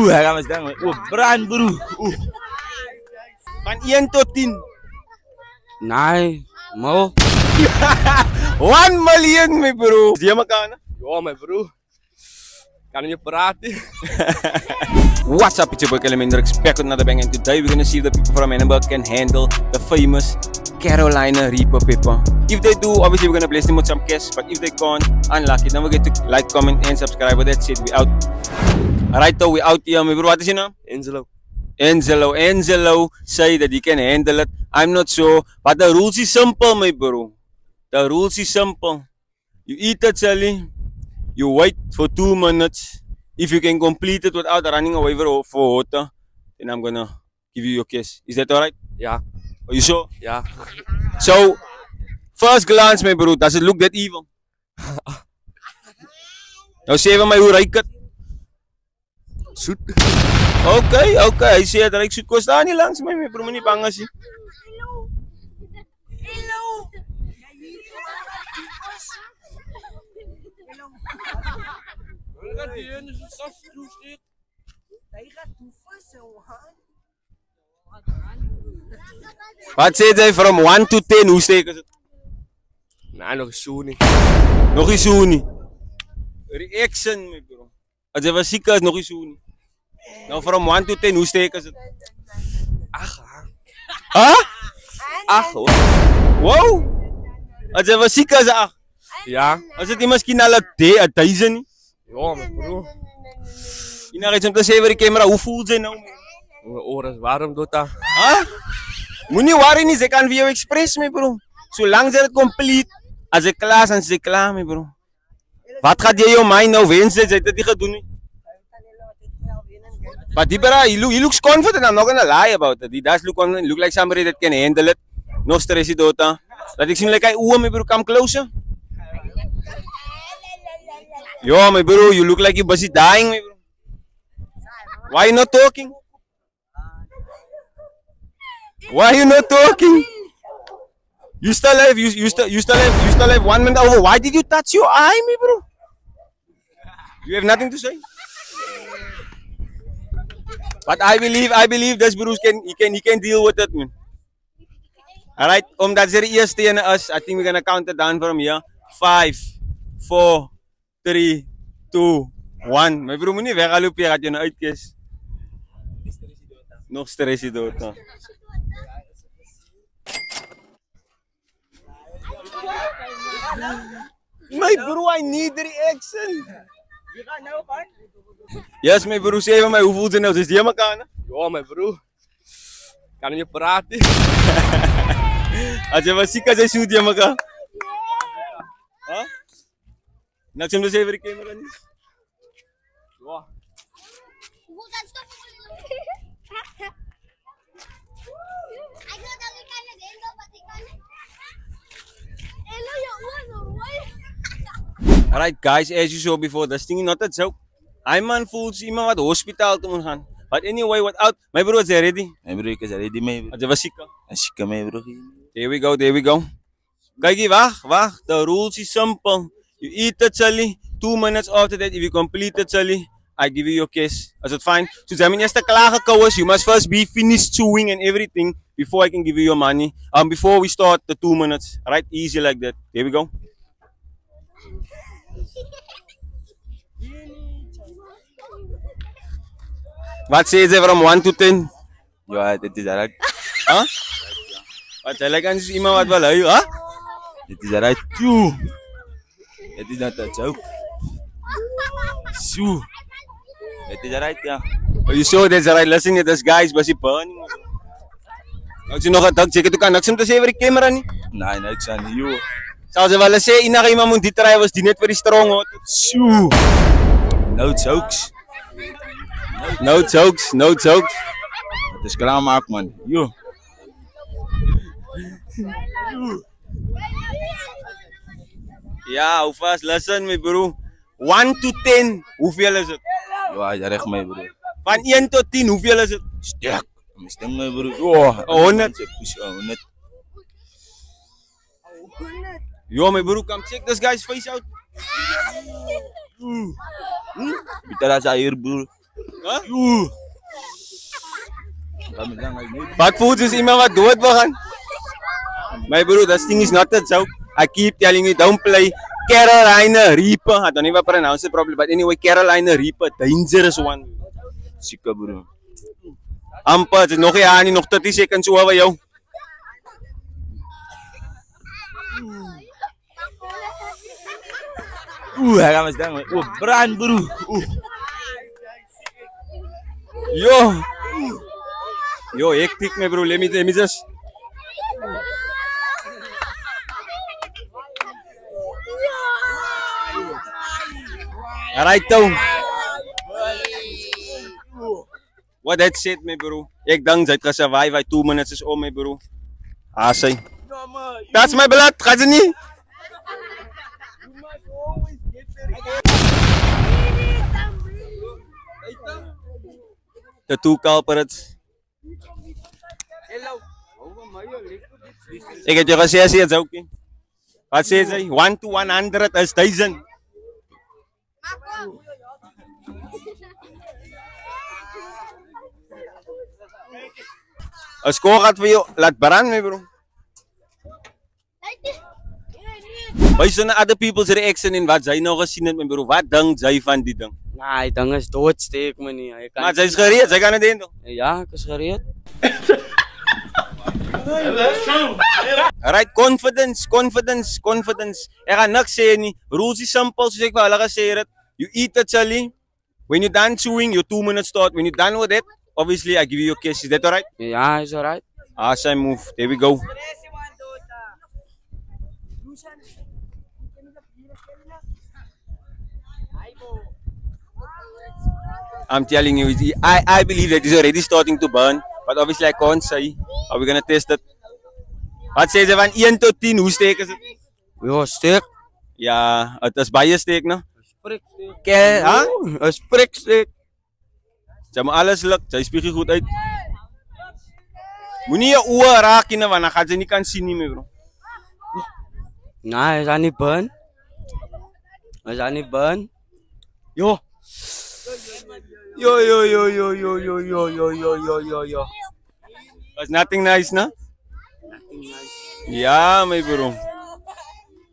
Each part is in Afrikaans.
Hij gaat me staan. Brand bro. Van 1 tot 10. Nee, mo. 1 million, my bro. Is die elkaar? Ja, mijn bro. Kan je praten? What's up, it's your boy Kelemindrix, back with another bang, and today we're gonna see if the people from Annenberg can handle the famous Carolina Reaper pepper. If they do, obviously we're gonna bless them with some cash, but if they can't, unlucky. Don't forget to like, comment, and subscribe. But that's it, we out. Alright, though, we out here, my bro. What is your name? Angelo. Angelo say that he can handle it. I'm not sure, but the rules is simple, my bro. The rules is simple. You eat it, Sally. You wait for 2 minutes. If you can complete it without running away for water, then I'm gonna give you your kiss. Is that alright? Ja. Are you sure? Ja. So, first glance, my bro, does it look that evil? Nou, sê vir my, hoe ruik het? Zoet. Okay, hy sê het ruik soet. Kom staan nie langs my bro, moenie bang as jy. Wat sê jy from 1 to 10, hoe steek is het? Nee, nog zo niet. Nog nie so nie. Reaction, my bro. As jy was siek is, nog nie so nie. Nou from 1 to 10, hoe steek is het? 8. Huh? 8 hoor. Wow! As jy was siek is, 8. Ja. As dit nie miskien al 1000 nie. Ja, mijn bro. Jy nou iets om te sê vir die camera, hoe voel jy nou? Mijn oren is warm doet dat. Huh? Moenie worry nie, sy kan vir jou express, my bro. Solank jy dit complete, as jy klaar is, dan is jy klaar, my bro. Wat gaat jy jou mind nou wens, jy het dit nie gedoen nie? But Dibera, he looks confident, I'm not gonna lie about it. He does look confident, look like somebody that can handle it. No stressy dota. Laat ek sien like hy oom, my bro, come closer. Yo, my bro, you look like you're busy dying, my bro. Why you not talking? Why are you not talking? You still have 1 minute over. Why did you touch your eye, me bro? You have nothing to say. But I believe this bro he can deal with it, man. Alright, omdat ze de eerste in is, I think we're gonna count it down from here. 5, 4, 3, 2, 1. My bro, moenie weghaloop hier, gaat jy nou uitkies. Nog stressie dood. My bro, I need reaction. Yes, my bro, sê vir my, hoe voel jy nou? Is jy mekaar? Ja, mijn bro. Kan je praten? As jy was siek as jy soet jy mekaar? Huh? Niks om te sê vir die camera nie? Ja. Alright guys, as you saw before, this thing is not a joke. Hy man voelt iemand wat hospitaal toe moet gaan. But anyway, without my bro, is ready? My bro, ek is ready, my bro. As jy was siek? Ek siek, my bro. There we go. Kykie, wag. The rules is simple. You eat it, Sally. 2 minutes after that, if you complete it, Sally, I give you your kiss. Is it fine? So jy moet eers klaar gekou is. You must first be finished chewing and everything before I can give you your money. Before we start the 2 minutes. Right? Easy like that. There we go. Wat sê jy from 1 to 10? Ja, dit is alright. Huh? Wat jy like as iemand wat wil hy, huh? Dit is alright. It is not a joke. Sjoe. It is alright, ja. Oh, you saw that's alright. Listen, this guy is busy burning. Nou sien nog 'n ding, seker toe kan niks om te sê vir die camera nie. Nee, niks aan jou. Sal jy wel sê enige iemand moet dit try was die net vir die strong hot. Sjoe. No jokes. No jokes. Het is klaar maak, man. Yo. Ja, hoe vast? Listen, my bro. 1 to 10, hoeveel is het? Ja, jy reg, my bro. Van 1 tot 10, hoeveel is het? Sterk. My stem, my bro. Oh, 100. 100. Yo, my bro, come check this guy's face out. Bitter as hier, bro. Huh? Kami lang ay need. Wat voelt is iemand wat dood wil gaan? My bro, that thing is not a joke. I keep telling you, don't play Carolina Reaper. I don't even pronounce it properly, but anyway, Carolina Reaper, dangerous one. Sika bro. Amper, het is nog geen nog 30 seconds over jou. Hij gaat met staan. Brand bro. Yo, hectic me bro, let me just. Alright though. What that said me bro. Ek dink jy het gesurvive, 2 minutes is om my bro. Asay. That's my blood, gaan ze nie? The two culprits. Ek het jou gesê as jy het joking. Wat sê jy? 1 to 100 is 1000. As ko gaat vir jou laat brand my bro. Based on other people's reaction en wat jy nou gesien het my bro, wat dink jy van die ding? Nee, die ding is doodsteek man nie. Hy kan Maar jy's gereed, jy kan dit doen. Ja, ek is gereed. Alright, confidence. Ek gaan niks sê nie. Rules is simple soos ek vir hulle gesê het. You eat the chili. When you're done chewing, your 2 minutes start. When you're done with it, obviously I give you your kiss. Is that alright? Ja, is alright. Awesome move. There we go. I'm telling you, I believe that it's already starting to burn. But obviously I can't say. Are we gonna test it? Wat sê jy van 1 tot 10? Hoe steek is dit? Ja, steek. Ja, het is baie steek, no? Spreeksteek. Ha? Een spreeksteek. Jy moet alles luk. Jy spieg goed uit. Moenie jou oë raak nie, want dan gaan jy nie kan sien nie, my bro. Nee, is dat niet burn? Is dat niet burn? Jo. Yo. It's nothing nice, no? Ja, my bro.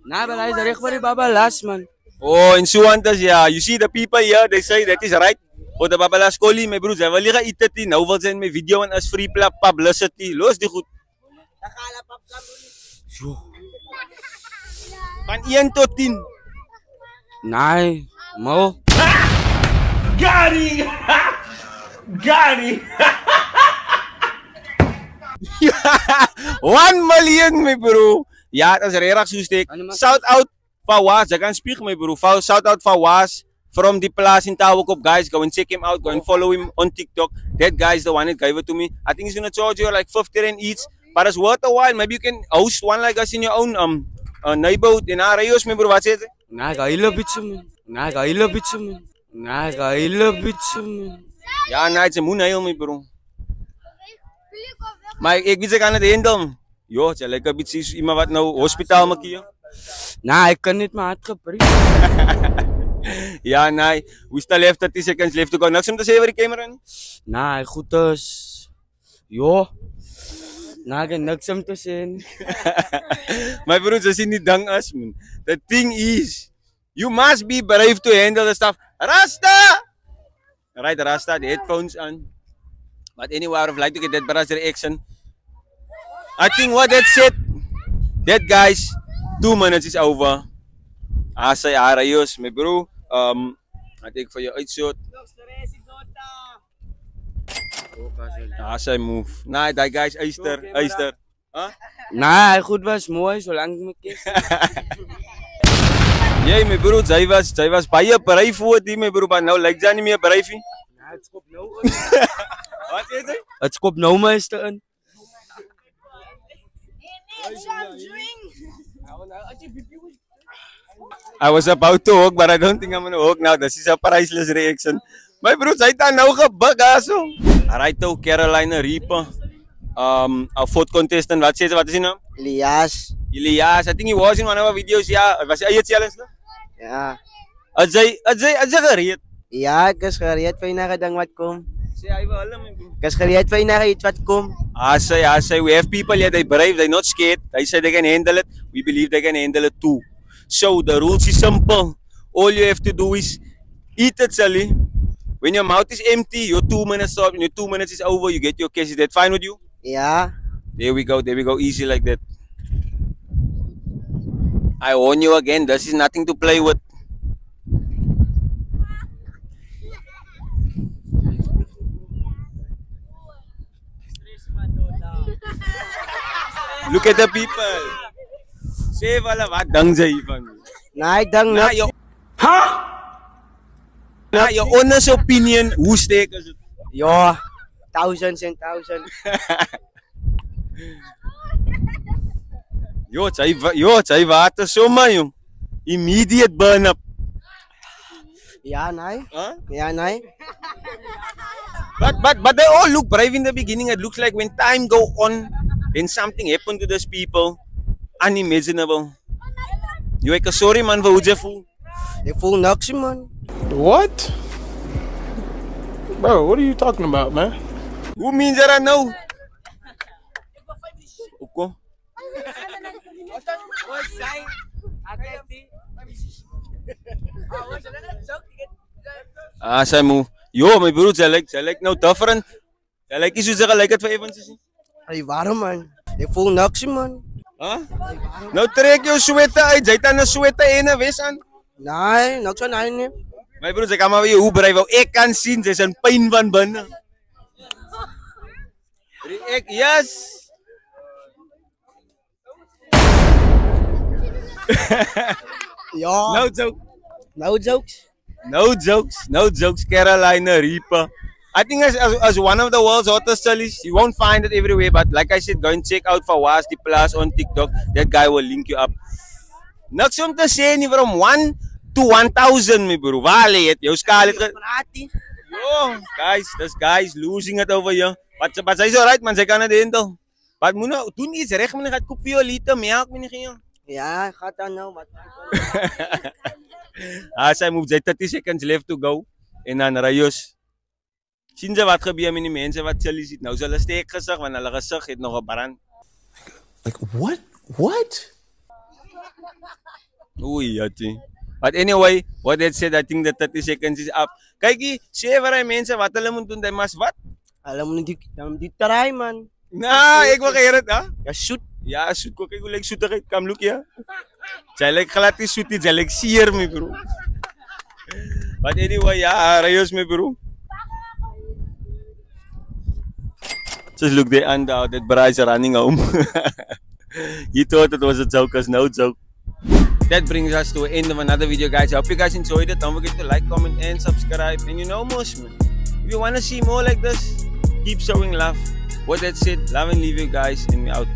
Nee, maar hij is recht voor die babalas, man. Oh, in Suwantas, yeah. You see the people here, they say that is right. For the babalas calling, my bro, sy wil nie gaan eat het nie. Nou wil sy in my video en as free publicity. Los die goed. Van 1 tot 10. Nee, mo. Got him! 1 million, my bro. Ja, dat is redelijk zo steek. Shout out Fawaz. Jy kan speak, my bro. Shout out Fawaz from the place in Tawakop, guys. Go and check him out. Go and follow him on TikTok. That guy is the one that gave it to me. I think he's gonna charge you like 50 rand each. But it's worth a while. Maybe you can host one like us in your own neighborhood in Arayos, my bro. Wat sê jy? Nee, ga hele bitchen, man. Ja, nee, het is een moenheil, my bro. Maar ik weet ik aan het handelen. Jo, het is lekker een beetje iemand wat nou hospitaal maakt hier. Nee, ik kan niet mijn hart gebruiken. Ja, nee. We still have 30 seconds left to go. Niks om te zeggen voor die camera? Nee, goed dus. Jo. Nee, ik heb niks om te zeggen. My bro, ze zien niet dang as, man. The thing is, you must be brave to handle the stuff. Rasta! Right, Rasta, the headphones on. But anyway, I would like to get that brother's reaction. I think what that said, that guys, 2 minutes is over. Asay arayos, my bro. I take for your uitshot. Asay move. Nah, that guys, Eister. Huh? Nee, goed was mooi, zolang ik me kies. Jee, my bro, jy was baie brave voor die, my bro, maar nou lyk jy nie meer brave nie. Nee, het skop nou in. Wat sê jy? Het skop nou meester in. I was about to hook, but I don't think I'm gonna hook now. This is a priceless reaction. My bro, hy het dan nou gebuk, aso. Alright, to Carolina Reaper. A fourth contestant, wat sê jy, wat is die naam? Elias, I think he was in one of our videos, ja. Was hy eie challenge, no? Ja. As jy gereed? Ja, kas gereed vir na geding wat kom. Sê hy wil hulle my bro. Kas gereed vir na iets wat kom. I say, we have people here, they brave, they not scared. They say they can handle it. We believe they can handle it too. So the rules is simple. All you have to do is eat it, Sally. When your mouth is empty, your 2 minutes stop. When your 2 minutes is over, you get your cash. Is that fine with you? Ja. There we go, easy like that. I warn you again, this is nothing to play with. Look at the people. Say wala wat dang jy hiervan. Nee, ding Na niks. jou Na your honest opinion, hoe sterk is dit? Ja, thousands and thousands. Yo, jy water sommer jong. Immediate burn up. Ja, nee. Huh? Ja, nee. But they all look brave in the beginning. It looks like when time go on, then something happened to these people. Unimaginable. You ek sorry man vir hoe jy voel. They voel niks, man. What? Bro, what are you talking about, man? Hoe means that I know? Oko. Ah, sy mo. Yo, my broer, sy lyk nou different. Sy lyk nie soos sy gelyk het vir Evans nie. Hey, waarom, man? They voel niks, man. Huh? Nou trek jou sweater uit. Jy het aan 'n sweater en 'n ves aan. Nee, niks aan hy nie. My broer, sy kan maar weer hoe brei wou. Ek kan sien sy's in pyn van binne. Ek yes. Ja. No joke. No jokes. No jokes, Carolina Reaper. I think as one of the world's hottest sellies, you won't find it everywhere, but like I said, go and check out Fawaz the Plus on TikTok. That guy will link you up. Niks om te sê nie, from 1 to 1,000, my bro. Waar lê het? Jou skaal het Yo, guys, this guy is losing it over here. But sy's alright, man. Sy kan dit handle. But moet nou doen iets reg, man. Ek gaan koop vir jou liter melk, man. Ja, gaat dan nou wat. As hy move, 30 seconds left to go. En dan Rayos. Sien jy wat gebeur met die mense wat chillies het? Nou is hulle steek gesig, want hulle gesig het nog 'n brand. Like, what? What? Oei, jatjie. But anyway, what that said, I think the 30 seconds is up. Kykie, sê vir die mense wat hulle moet doen, they must wat? Hulle moet die try, man. Nah, ek wil gehoor het, ha? Ja, shoot. Ja, soet ko, kyk hoe lyk soetigheid. Come look here. Sy lyk glad nie soet nie, sy lyk seer, my bro. But anyway, ja, Rayos, my bro. Just look there and out, that bra is running home. He thought it was a joke, it's no joke. That brings us to the end of another video, guys. I hope you guys enjoyed it. Don't forget to like, comment, and subscribe. And you know most, man. If you want to see more like this, keep showing love. With that said, love and leave you guys, and we out.